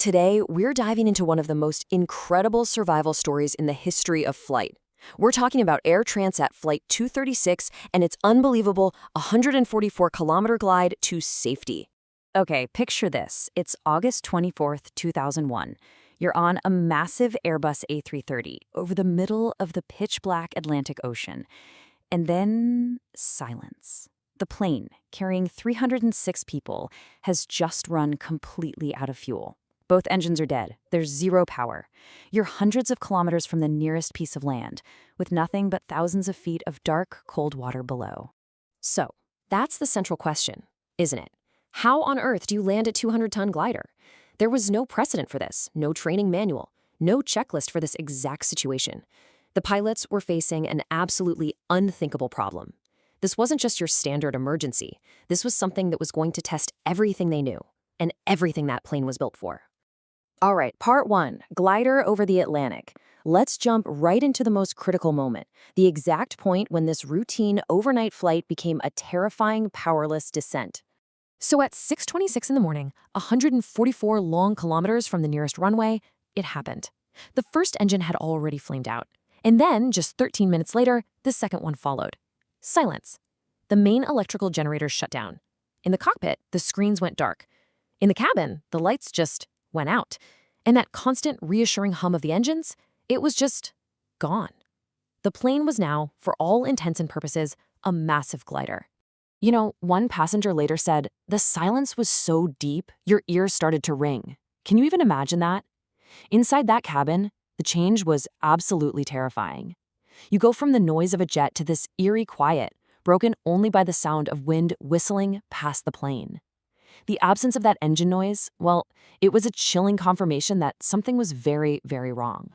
Today, we're diving into one of the most incredible survival stories in the history of flight. We're talking about Air Transat Flight 236 and its unbelievable 144-kilometer glide to safety. Okay, picture this. It's August 24th, 2001. You're on a massive Airbus A330 over the middle of the pitch-black Atlantic Ocean. And then silence. The plane, carrying 306 people, has just run completely out of fuel. Both engines are dead. There's zero power. You're hundreds of kilometers from the nearest piece of land, with nothing but thousands of feet of dark, cold water below. So, that's the central question, isn't it? How on earth do you land a 200-ton glider? There was no precedent for this, no training manual, no checklist for this exact situation. The pilots were facing an absolutely unthinkable problem. This wasn't just your standard emergency. This was something that was going to test everything they knew and everything that plane was built for. All right, part one, glider over the Atlantic. Let's jump right into the most critical moment, the exact point when this routine overnight flight became a terrifying, powerless descent. So at 6:26 in the morning, 144 long kilometers from the nearest runway, it happened. The first engine had already flamed out. And then, just 13 minutes later, the second one followed. Silence. The main electrical generators shut down. In the cockpit, the screens went dark. In the cabin, the lights just went out. And that constant, reassuring hum of the engines, it was just gone. The plane was now, for all intents and purposes, a massive glider. You know, one passenger later said, "The silence was so deep, your ears started to ring." Can you even imagine that? Inside that cabin, the change was absolutely terrifying. You go from the noise of a jet to this eerie quiet, broken only by the sound of wind whistling past the plane. The absence of that engine noise, well, it was a chilling confirmation that something was very, very wrong.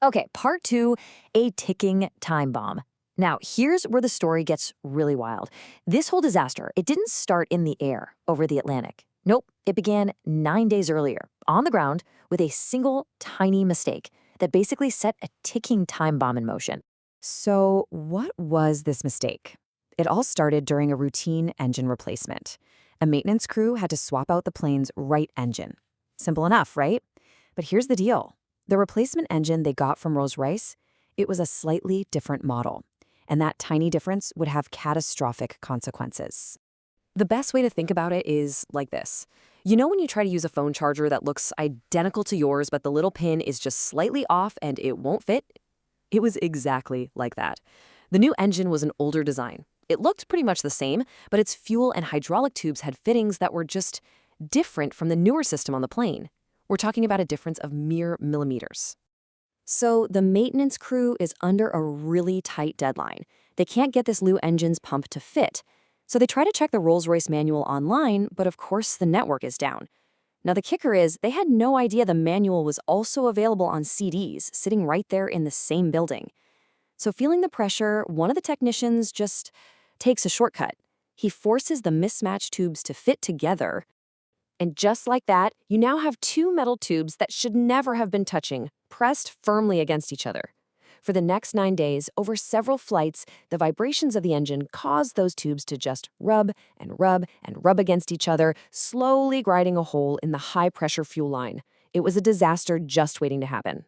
Okay, part two, a ticking time bomb. Now, here's where the story gets really wild. This whole disaster, it didn't start in the air over the Atlantic. Nope, it began 9 days earlier, on the ground, with a single tiny mistake that basically set a ticking time bomb in motion. So, what was this mistake? It all started during a routine engine replacement. A maintenance crew had to swap out the plane's right engine. Simple enough, right? But here's the deal. The replacement engine they got from Rolls-Royce, it was a slightly different model. And that tiny difference would have catastrophic consequences. The best way to think about it is like this. You know when you try to use a phone charger that looks identical to yours, but the little pin is just slightly off and it won't fit? It was exactly like that. The new engine was an older design. It looked pretty much the same, but its fuel and hydraulic tubes had fittings that were just different from the newer system on the plane. We're talking about a difference of mere millimeters. So the maintenance crew is under a really tight deadline. They can't get this new engine's pump to fit. So they try to check the Rolls-Royce manual online, but of course the network is down. Now the kicker is they had no idea the manual was also available on CDs sitting right there in the same building. So feeling the pressure, one of the technicians just takes a shortcut. He forces the mismatched tubes to fit together. And just like that, you now have two metal tubes that should never have been touching, pressed firmly against each other. For the next 9 days, over several flights, the vibrations of the engine caused those tubes to just rub and rub and rub against each other, slowly grinding a hole in the high-pressure fuel line. It was a disaster just waiting to happen.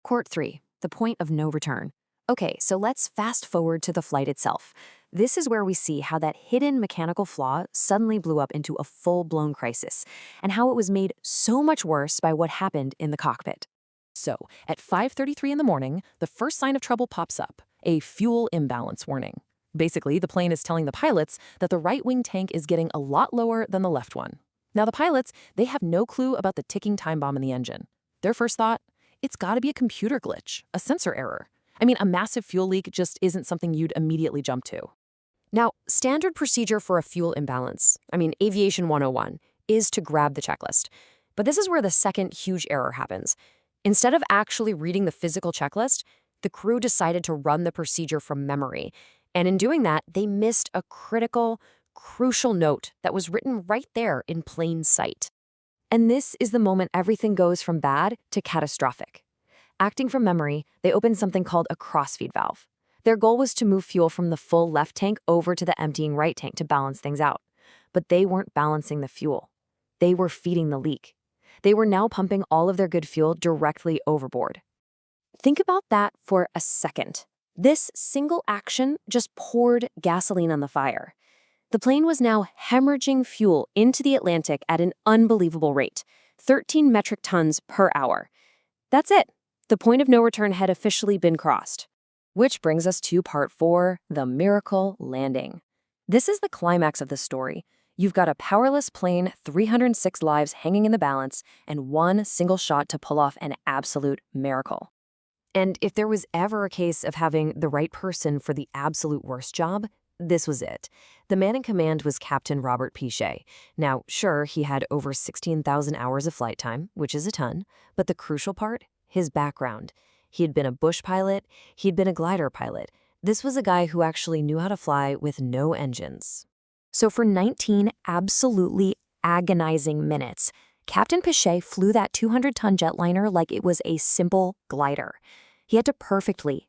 Court 3, the point of no return. Okay, so let's fast forward to the flight itself. This is where we see how that hidden mechanical flaw suddenly blew up into a full-blown crisis, and how it was made so much worse by what happened in the cockpit. So, at 5:33 in the morning, the first sign of trouble pops up, a fuel imbalance warning. Basically, the plane is telling the pilots that the right wing tank is getting a lot lower than the left one. Now the pilots, they have no clue about the ticking time bomb in the engine. Their first thought, it's gotta be a computer glitch, a sensor error. I mean, a massive fuel leak just isn't something you'd immediately jump to. Now, standard procedure for a fuel imbalance, Aviation 101, is to grab the checklist. But this is where the second huge error happens. Instead of actually reading the physical checklist, the crew decided to run the procedure from memory. And in doing that, they missed a critical, crucial note that was written right there in plain sight. And this is the moment everything goes from bad to catastrophic. Acting from memory, they opened something called a crossfeed valve. Their goal was to move fuel from the full left tank over to the emptying right tank to balance things out. But they weren't balancing the fuel. They were feeding the leak. They were now pumping all of their good fuel directly overboard. Think about that for a second. This single action just poured gasoline on the fire. The plane was now hemorrhaging fuel into the Atlantic at an unbelievable rate, 13 metric tons per hour. That's it. The point of no return had officially been crossed. Which brings us to part 4, the miracle landing. This is the climax of the story. You've got a powerless plane, 306 lives hanging in the balance, and one single shot to pull off an absolute miracle. And if there was ever a case of having the right person for the absolute worst job, this was it. The man in command was Captain Robert Piché. Now, sure, he had over 16,000 hours of flight time, which is a ton, but the crucial part, his background. He had been a bush pilot, he'd been a glider pilot. This was a guy who actually knew how to fly with no engines. So for 19 absolutely agonizing minutes, Captain Piché flew that 200-ton jetliner like it was a simple glider. He had to perfectly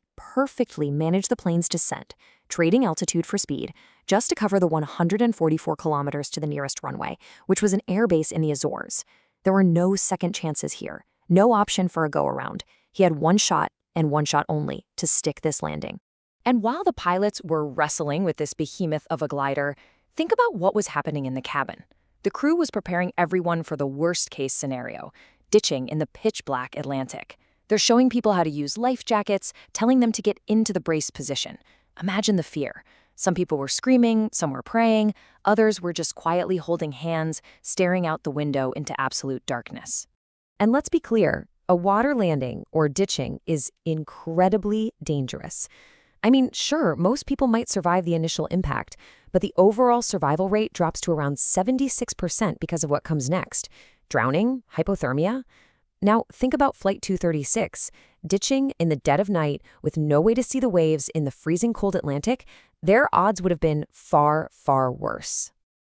manage the plane's descent, trading altitude for speed, just to cover the 144 kilometers to the nearest runway, which was an airbase in the Azores. There were no second chances here, no option for a go-around. He had one shot, and one shot only, to stick this landing. And while the pilots were wrestling with this behemoth of a glider, think about what was happening in the cabin. The crew was preparing everyone for the worst-case scenario, ditching in the pitch-black Atlantic. They're showing people how to use life jackets, telling them to get into the brace position. Imagine the fear. Some people were screaming, some were praying, others were just quietly holding hands, staring out the window into absolute darkness. And let's be clear, a water landing or ditching is incredibly dangerous. I mean, sure, most people might survive the initial impact, but the overall survival rate drops to around 76% because of what comes next. Drowning, hypothermia. Now, think about Flight 236. Ditching in the dead of night with no way to see the waves in the freezing cold Atlantic, their odds would have been far, far worse.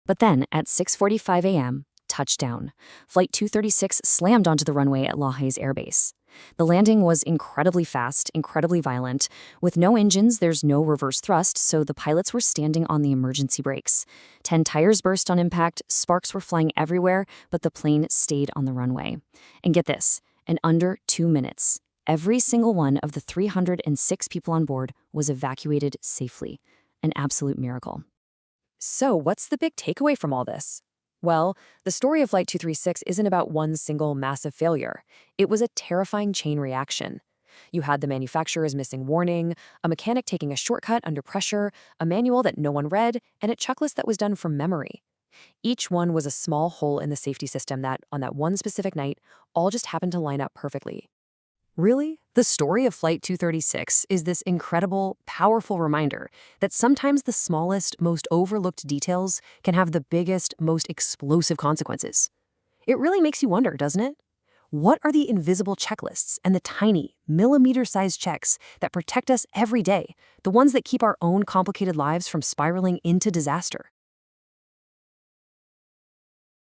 But then, at 6:45 a.m., touchdown. Flight 236 slammed onto the runway at Lajes Air Base. The landing was incredibly fast, incredibly violent. With no engines, there's no reverse thrust, so the pilots were standing on the emergency brakes. 10 tires burst on impact, sparks were flying everywhere, but the plane stayed on the runway. And get this, in under 2 minutes, every single one of the 306 people on board was evacuated safely. An absolute miracle. So what's the big takeaway from all this? Well, the story of Flight 236 isn't about one single massive failure. It was a terrifying chain reaction. You had the manufacturer's missing warning, a mechanic taking a shortcut under pressure, a manual that no one read, and a checklist that was done from memory. Each one was a small hole in the safety system that, on that one specific night, all just happened to line up perfectly. Really, the story of Flight 236 is this incredible, powerful reminder that sometimes the smallest, most overlooked details can have the biggest, most explosive consequences. It really makes you wonder, doesn't it? What are the invisible checklists and the tiny, millimeter-sized checks that protect us every day, the ones that keep our own complicated lives from spiraling into disaster?